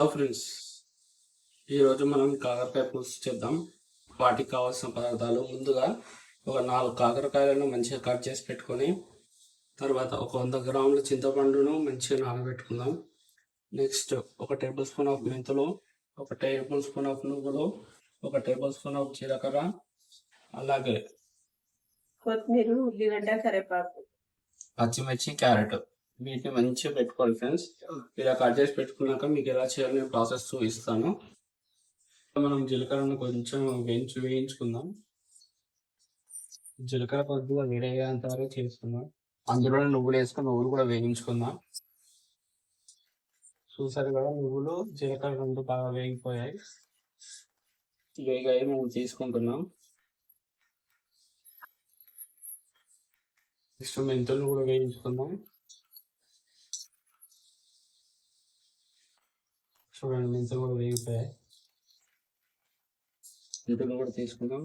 Hello friends, ఈరోజు మనం కాకరకాయ పులుసు చేద్దాం. వాటికి కావాల్సిన పదార్థాలు ముందుగా ఒక 4 కాకరకాయలను మంచిగా కట్ చేసి పెట్టుకొని, తర్వాత ఒక 100 గ్రాముల చింతపండును మంచిగా నానబెట్టుకుందాం. నెక్స్ట్ 1 టేబుల్ స్పూన్ ఆఫ్ మెంతులు, 1 టేబుల్ స్పూన్ ఆఫ్ నువ్వులు, 1 టేబుల్ స్పూన్ ఆఫ్ జీలకర్ర, అలాగే కొత్తిమీర, ఉల్లిగడ్డ, కరివేపాకు, పచ్చిమిర్చి, క్యారెట్ వీటిని మంచిగా పెట్టుకోవాలి ఫ్రెండ్స్. ఇలా కట్ చేసి పెట్టుకున్నాక మీకు ఎలా చేయాలని ప్రాసెస్ చూపిస్తాను. మనం జీలకర్రను కొంచెం వేయించుకుందాం. జీలకర్ర కొద్దిగా వేడయ్యేంత వరకు చేసుకుందాం. అందులో నువ్వులు వేసుకుని నువ్వులు కూడా వేయించుకుందాం. చూసారు కదా, నువ్వులు జీలకర్ర రెండు బాగా వేగిపోయాయి. వేగాయి మనం తీసుకుంటున్నాం. నెక్స్ట్ మెంతులు కూడా వేయించుకుందాం. చూడండి, మెంతులు కూడా వేగిపోయాయి. మెంతులు కూడా తీసుకుందాం.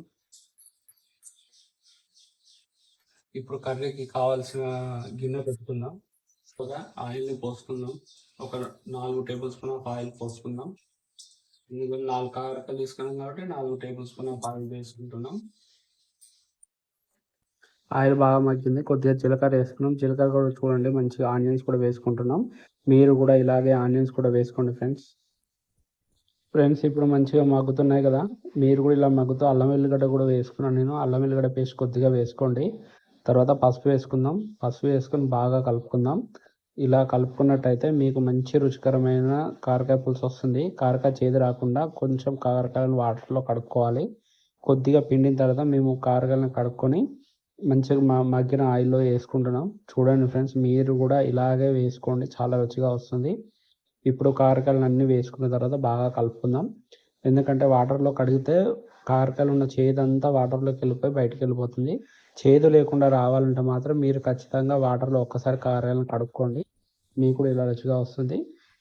ఇప్పుడు కర్రీకి కావాల్సిన గిన్నె పెట్టుకుందాం. ఆయిల్ని పోసుకుందాం. ఒక 4 టేబుల్ స్పూన్ ఆఫ్ ఆయిల్ పోసుకుందాం. 4 కాకరకాయలు తీసుకున్నాం కాబట్టి 4 టేబుల్ స్పూన్ ఆఫ్ ఆయిల్ వేసుకుంటున్నాం. ఆయిల్ బాగా మగ్గింది. కొద్దిగా జీలకర్ర వేసుకున్నాం. జీలకర్ర కూడా చూడండి, మంచిగా ఆనియన్స్ కూడా వేసుకుంటున్నాం. మీరు కూడా ఇలాగే ఆనియన్స్ కూడా వేసుకోండి ఫ్రెండ్స్. ఇప్పుడు మంచిగా మగ్గుతున్నాయి కదా, మీరు కూడా ఇలా మగ్గుతూ అల్లం వెల్లిగడ్డ కూడా వేసుకున్నాను నేను. అల్లం వెల్లిగడ్డ పేస్ట్ కొద్దిగా వేసుకోండి. తర్వాత పసుపు వేసుకుందాం. పసుపు వేసుకొని బాగా కలుపుకుందాం. ఇలా కలుపుకున్నట్టయితే మీకు మంచి రుచికరమైన కాకరకాయ పులుసు వస్తుంది. కాకరకాయ చేదు రాకుండా కొంచెం కాకరకాయలను వాటర్లో కడుక్కోవాలి. కొద్దిగా పిండిన తర్వాత మేము కాకరకాయలను కడుక్కొని మంచిగా మగ్గిన ఆయిల్లో వేసుకుంటున్నాం. చూడండి ఫ్రెండ్స్, మీరు కూడా ఇలాగే వేసుకోండి, చాలా రుచిగా వస్తుంది. ఇప్పుడు కాకరకాయలు అన్నీ వేసుకున్న తర్వాత బాగా కలుపుకుందాం. ఎందుకంటే వాటర్లో కడిగితే కాకరకాయలు ఉన్న చేదంతా వాటర్లోకి వెళ్ళిపోయి బయటకు వెళ్ళిపోతుంది. చేదు లేకుండా రావాలంటే మాత్రం మీరు ఖచ్చితంగా వాటర్లో ఒక్కసారి కాకరకాయలను కడుక్కోండి. మీకు కూడా ఇలా రుచిగా వస్తుంది.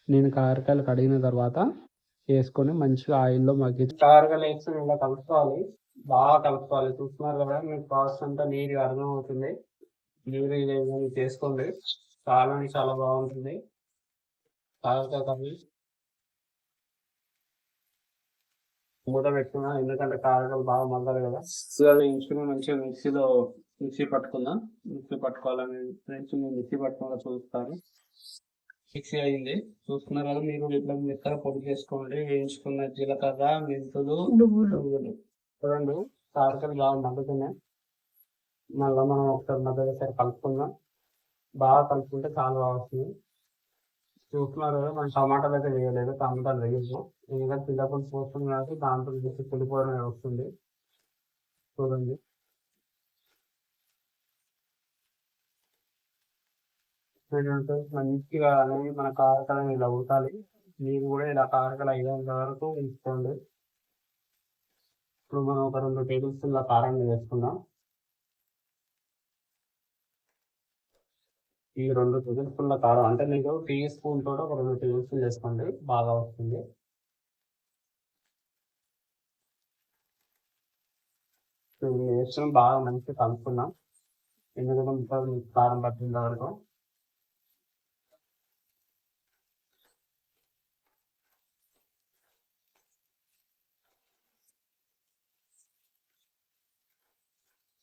నేను కాకరకాయలు కడిగిన తర్వాత వేసుకొని మంచిగా ఆయిల్లో మగ్గించి కాకరకాయలు వేసుకొని ఇలా కలుపుకోవాలి. బాగా కలుపుకోవాలి. చూస్తున్నారు కదా, మీకు ప్రాసెస్ అంతా నీట్గా అర్థమవుతుంది. మీరు ఇది చేసుకోండి, చాలా బాగుంటుంది కాకరకాయ కర్రీ. మూత పెట్టుకున్నా, ఎందుకంటే కాకరకాయలు బాగా మగ్గాలి కదా. వేయించుకుని మంచిగా మిక్సీ పట్టుకుందాం. మిక్సీ పట్టుకోవాలని ఫ్రెండ్స్ నేను మిక్సీ పట్టుకోవాలో చూస్తాను. మిక్సీ అయింది, చూస్తున్నారు కదా. మీరు ఇట్లా మెత్తగా పొడి చేసుకోండి. వేయించుకున్న జీలకర్ర, మెంతులు, నువ్వులు చూడండి, కాకరకాయలు బాగా మగ్గుతున్నాయి. మళ్ళీ మనం ఒకసారి మగ్గసారి కలుపుకుందాం. బాగా కలుపుకుంటే చాలా బాగా వస్తుంది. చూస్తున్నారు కదా, మనం టమాటాలు అయితే వేయలేదు, టమాటాలు వేయచ్చు. ఎందుకంటే చింతపండు పోస్తుంది కాబట్టి దాంట్లో చూసి పులిపోవడం వస్తుంది. చూడండి, మంచిగా అనేది మన కారకాలను ఇలా ఉడకాలి. మీరు కూడా ఇలా కారకాలు అయ్యేంత వరకు ఉంచుకోండి. ఇప్పుడు మనం ఒక 2 టేబుల్ స్పూన్ల కారం వేసుకుందాం. ఈ 2 టేబుల్ స్పూన్ల కారం అంటే మీకు టీ స్పూన్ తోట ఒక 2 టేబుల్ స్పూన్ వేసుకోండి, బాగా వస్తుంది. వేసుకొని బాగా మంచిగా కలుపుకుందాం. ఎందుకంటే కారం పట్టిన వరకు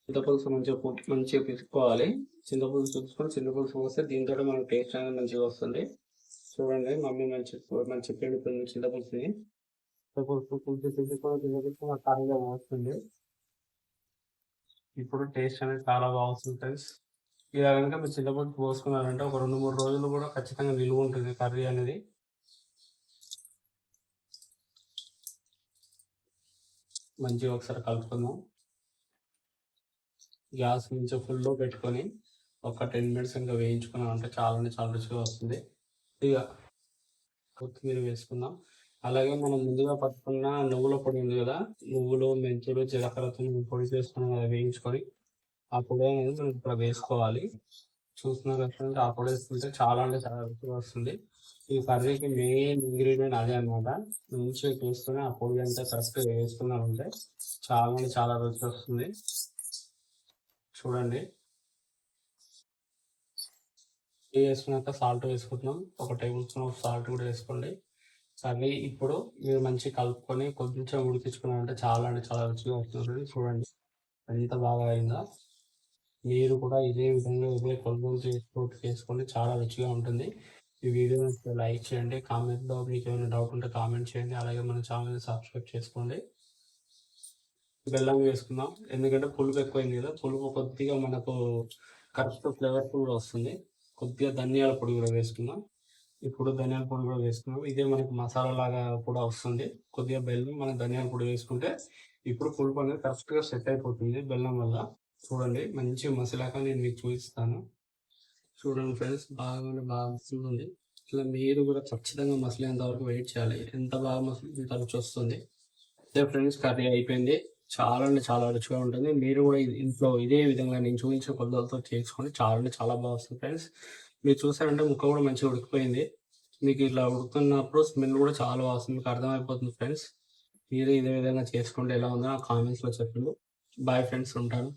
చింతపులుసు మంచిగా పిసుకోవాలి. చింతపులుసు చింతపులుసు పోస్తే దీంతో మనకు టేస్ట్ అనేది మంచిగా వస్తుంది. చూడండి, మమ్మీ మంచి పిండుతుంది చింతపులుసుని. చింతపులుసు కర్రీగా వస్తుంది. ఇప్పుడు టేస్ట్ అనేది చాలా బాగుంటుంది ఫ్రెండ్స్. ఇలా కనుక మీరు చింతపులుసు పోసుకున్నారంటే ఒక 2-3 రోజులు కూడా ఖచ్చితంగా నిలువ ఉంటుంది కర్రీ అనేది. మంచిగా ఒకసారి కలుపుకుందాం. గ్యాస్ నుంచి ఫుల్లో పెట్టుకొని ఒక 10 మినిట్స్ ఇంకా వేయించుకున్నాం అంటే చాలా రుచిగా వస్తుంది. ఇక కొత్తిమీర వేసుకుందాం. అలాగే మనం ముందుగా పట్టుకున్న నువ్వుల పొడి ఉంది కదా, నువ్వులు, మెంతులు, జీలకర్రతో పొడి చేసుకుని వేయించుకొని ఆ పొడి అనేది మనం ఇప్పుడు వేసుకోవాలి. చూస్తున్నారు ఆ పొడి వేసుకుంటే చాలా రుచిగా వస్తుంది. ఈ కర్రీకి మెయిన్ ఇంగ్రీడియంట్ అదే అనమాట. మంచిగా తీసుకుని ఆ పొడి అంతా కరెక్ట్గా వేసుకున్నామంటే చాలా రుచి వస్తుంది. చూడండి, వేసుకున్నాక సాల్ట్ వేసుకుంటున్నాం. 1 టేబుల్ స్పూన్ ఆఫ్ సాల్ట్ కూడా వేసుకోండి. కర్రీ ఇప్పుడు మీరు మంచిగా కలుపుకొని కొంచెం ఉడికించుకున్నారంటే చాలా అంటే చాలా రుచిగా వస్తుంది. చూడండి ఎంత బాగా అయిందో. మీరు కూడా ఇదే విధంగా ఇదే కొలతలతో చేసుకొని చాలా రుచిగా ఉంటుంది. ఈ వీడియో నచ్చితే లైక్ చేయండి. కామెంట్‌లో మీకు ఏమైనా డౌట్ ఉంటే కామెంట్ చేయండి. అలాగే మన ఛానల్‌ని సబ్స్క్రైబ్ చేసుకోండి. బెల్లం వేసుకుందాం. ఎందుకంటే పులుపు ఎక్కువైంది కదా! పులుపు కొద్దిగా మనకు కరెక్ట్ ఫ్లేవర్‌ఫుల్‌గా వస్తుంది. కొద్దిగా ధనియాల పొడి కూడా వేసుకుందాం. ఇప్పుడు ధనియాల పొడి కూడా వేసుకున్నాం. ఇదే మనకు మసాలా లాగా కూడా వస్తుంది. కొద్దిగా బెల్లం మనం ధనియాల పొడి వేసుకుంటే ఇప్పుడు పులుపు అనేది కరెక్ట్‌గా సెట్ అయిపోతుంది బెల్లం వల్ల. చూడండి మంచి మసాలాగా నేను మీకు చూపిస్తాను. చూడండి ఫ్రెండ్స్ బాగా అంటే బాగా మసులుతుంది. ఇట్లా మీరు కూడా ఖచ్చితంగా మసిలేంత వరకు వెయిట్ చేయాలి. ఎంత బాగా మసులుతుంటే అంత రుచి వస్తుంది. అదే ఫ్రెండ్స్ కర్రీ అయిపోయింది. చాలా అంటే చాలా రుచిగా ఉంటుంది. మీరు కూడా ఇంట్లో ఇదే విధంగా నేను చూపించిన కొలతలతో చేసుకోండి. చాలా అంటే చాలా బాగా వస్తుంది ఫ్రెండ్స్. మీరు చూసారంటే ముక్క కూడా మంచిగా ఉడికిపోయింది. మీకు ఇట్లా ఉడుకుతున్నప్పుడు స్మెల్ కూడా చాలా బాగా వస్తుంది. మీకు అర్థమైపోతుంది ఫ్రెండ్స్. మీరు ఇదే విధంగా చేసుకోండి. ఎలా ఉందో నాకు కామెంట్స్‌లో చెప్పండి. బాయ్ ఫ్రెండ్స్ ఉంటాను.